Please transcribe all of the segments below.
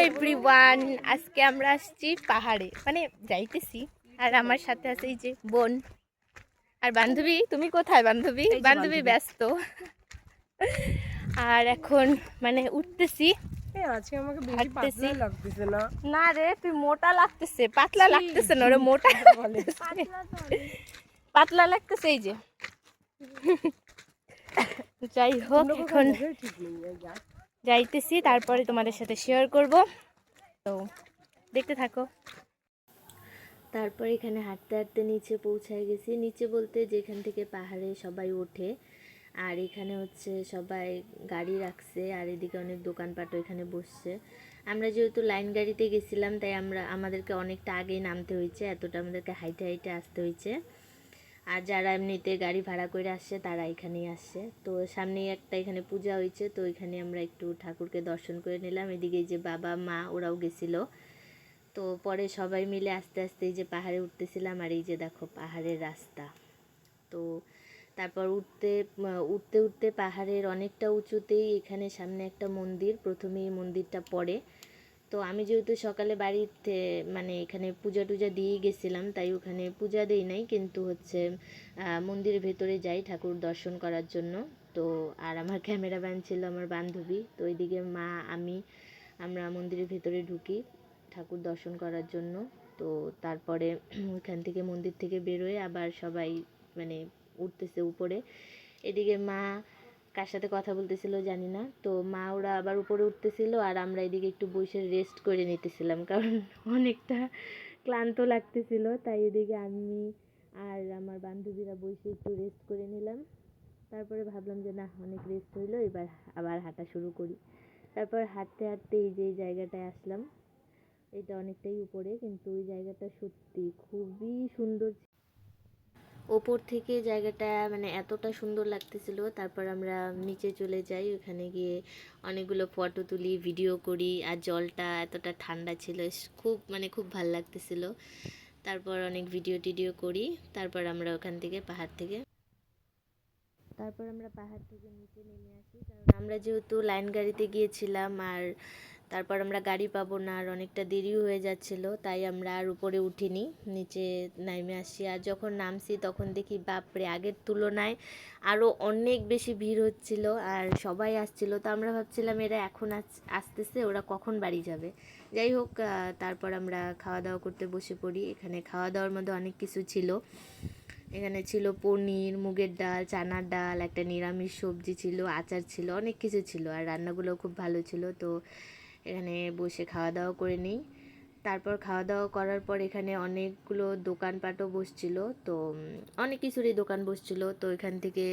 Everyone, আজকে আমরা আসছি পাহাড়ে, মানে যাইতেছি। আর আমার সাথে আছে এই যে বোন আর বান্ধবী। তুমি কোথায় বান্ধবী? বান্ধবী ব্যস্ত। আর এখন মানে উঠতেছি। আজকে আমাকে বেশি পাতলা লাগতেছে না? না রে, তুই মোটা লাগতেছে। পাতলা লাগতেছে না রে, মোটা বলে। পাতলা লাগতেছে এই যে। যাই হোক, এখন যাইতেছি, তারপরে তোমাদের সাথে শেয়ার করব, তো দেখতে থাকো। তারপর এখানে হাঁটতে হাঁটতে নিচে পৌঁছায় গেছি। নিচে বলতে যেখান থেকে পাহাড়ে সবাই ওঠে। আর এখানে হচ্ছে সবাই গাড়ি রাখছে, আর এদিকে অনেক দোকানপাটও এখানে বসছে। আমরা যেহেতু লাইন গাড়িতে গেছিলাম, তাই আমাদেরকে অনেকটা আগেই নামতে হয়েছে, এতটা আমাদেরকে হাইটে হাইটে আসতে হয়েছে। আর যারা এমনিতে গাড়ি ভাড়া করে আসছে তারা এখানেই আসছে। তো সামনেই একটা এখানে পূজা হয়েছে, তো এখানে আমরা একটু ঠাকুরকে দর্শন করে নিলাম। এদিকে যে বাবা মা ওরাও গেছিলো। তো পরে সবাই মিলে আস্তে আস্তে এই যে পাহাড়ে উঠতেছিলাম, আর এই যে দেখো পাহাড়ের রাস্তা। তো তারপর উঠতে উঠতে উঠতে পাহাড়ের অনেকটা উঁচুতেই এখানে সামনে একটা মন্দির, প্রথমে এই মন্দিরটা পড়ে। তো আমি যেহেতু সকালে বাড়িতে মানে এখানে পূজা টুজা দিয়ে গেছিলাম, তাই ওখানে পূজা দেই নাই, কিন্তু হচ্ছে মন্দিরের ভেতরে যাই ঠাকুর দর্শন করার জন্য। তো আর আমার ক্যামেরাম্যান ছিল আমার বান্ধবী। তো ওইদিকে মা আমি আমরা মন্দিরের ভেতরে ঢুকি ঠাকুর দর্শন করার জন্য। তো তারপরে ওখান থেকে মন্দির থেকে বেরোয় আবার সবাই মানে উঠতেছে উপরে। এদিকে মা কার সাথে কথা বলতেছিল জানি না। তো মা ওরা আবার উপরে উঠতেছিল, আর আমরা এদিকে একটু বসে রেস্ট করে নিতেছিলাম, কারণ অনেকটা ক্লান্ত লাগতেছিল। তাই এদিকে আমি আর আমার বান্ধবীরা বসে একটু রেস্ট করে নিলাম। তারপরে ভাবলাম যে না, অনেক রেস্ট হইলো, এবার আবার হাঁটা শুরু করি। তারপর হাঁটতে হাঁটতে এই যে জায়গাটায় আসলাম। এটা অনেকটাই উপরে, কিন্তু ওই জায়গাটা সত্যি খুবই সুন্দর। ওপর থেকে জায়গাটা মানে এতটা সুন্দর লাগতেছিল। তারপর আমরা নিচে চলে যাই, ওখানে গিয়ে অনেকগুলো ফটো তুলি, ভিডিও করি। আর জলটা এতটা ঠান্ডা ছিল, খুব ভাল লাগতেছিল। তারপর অনেক ভিডিও টিডিও করি। তারপর আমরা ওখান থেকে পাহাড় থেকে নিচে নেমে আসি, কারণ আমরা যেহেতু লাইন গাড়িতে গিয়েছিলাম, আর তারপর আমরা গাড়ি পাবো না, আর অনেকটা দেরিও হয়ে যাচ্ছিল, তাই আমরা আর উপরে উঠিনি, নিচে নেমে আসি। আর যখন নামছি তখন দেখি বাপরে, আগের তুলনায় আরও অনেক বেশি ভিড় হচ্ছিল, আর সবাই আসছিল। তো আমরা ভাবছিলাম এরা এখন আসতেছে, ওরা কখন বাড়ি যাবে। যাই হোক, তারপর আমরা খাওয়া দাওয়া করতে বসে পড়ি। এখানে খাওয়া দাওয়ার মধ্যে অনেক কিছু ছিল। এখানে ছিল পনির, মুগের ডাল, চানার ডাল, একটা নিরামিষ সবজি ছিল, আচার ছিল, অনেক কিছু ছিল। আর রান্নাগুলো খুব ভালো ছিল। তো এখানে বসে খাওয়া দাওয়া করে নিই। তারপর খাওয়া দাওয়া করার পর এখানে অনেকগুলো দোকানপাটও বসছিল। তো অনেক কিছুরই দোকান বসছিল। তো এখান থেকে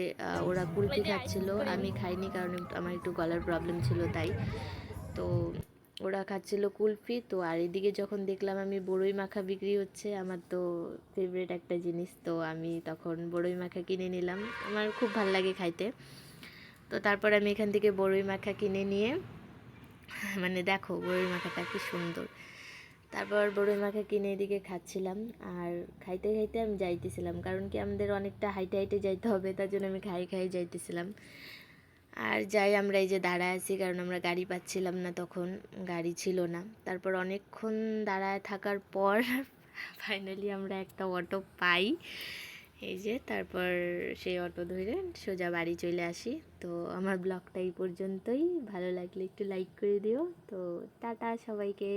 ওরা কুলফি খাচ্ছিল, আমি খাইনি, কারণ আমার একটু গলার প্রবলেম ছিল তাই। তো ওরা খাচ্ছিল কুলফি। তো আর এদিকে যখন দেখলাম আমি বড়ই মাখা বিক্রি হচ্ছে, আমার তো ফেভারিট একটা জিনিস, তো আমি তখন বড়ই মাখা কিনে নিলাম। আমার খুব ভাল লাগে খাইতে। তো তারপর আমি এখান থেকে বড়ই মাখা কিনে নিয়ে মানে দেখো বড়ই মাখাটা কি সুন্দর। তারপর বড়ই মাখা কিনে এদিকে খাচ্ছিলাম, আর খাইতে খাইতে আমি যাইতেছিলাম, কারণ কি আমাদের অনেকটা হাইটে হাইটে যাইতে হবে, তার জন্য আমি খাই খাই যাইতেছিলাম। আর যাই আমরা এই যে দাঁড়ায় আছি, কারণ আমরা গাড়ি পাচ্ছিলাম না, তখন গাড়ি ছিল না। তারপর অনেকক্ষণ দাঁড়ায় থাকার পর ফাইনালি আমরা একটা অটো পাই, এই যে। তারপর সেই অটো ধরে সোজা বাড়ি চলে আসি। তো আমার ব্লগটা এই পর্যন্তই। ভালো লাগলে একটু লাইক করে দিও। তো টাটা সবাইকে।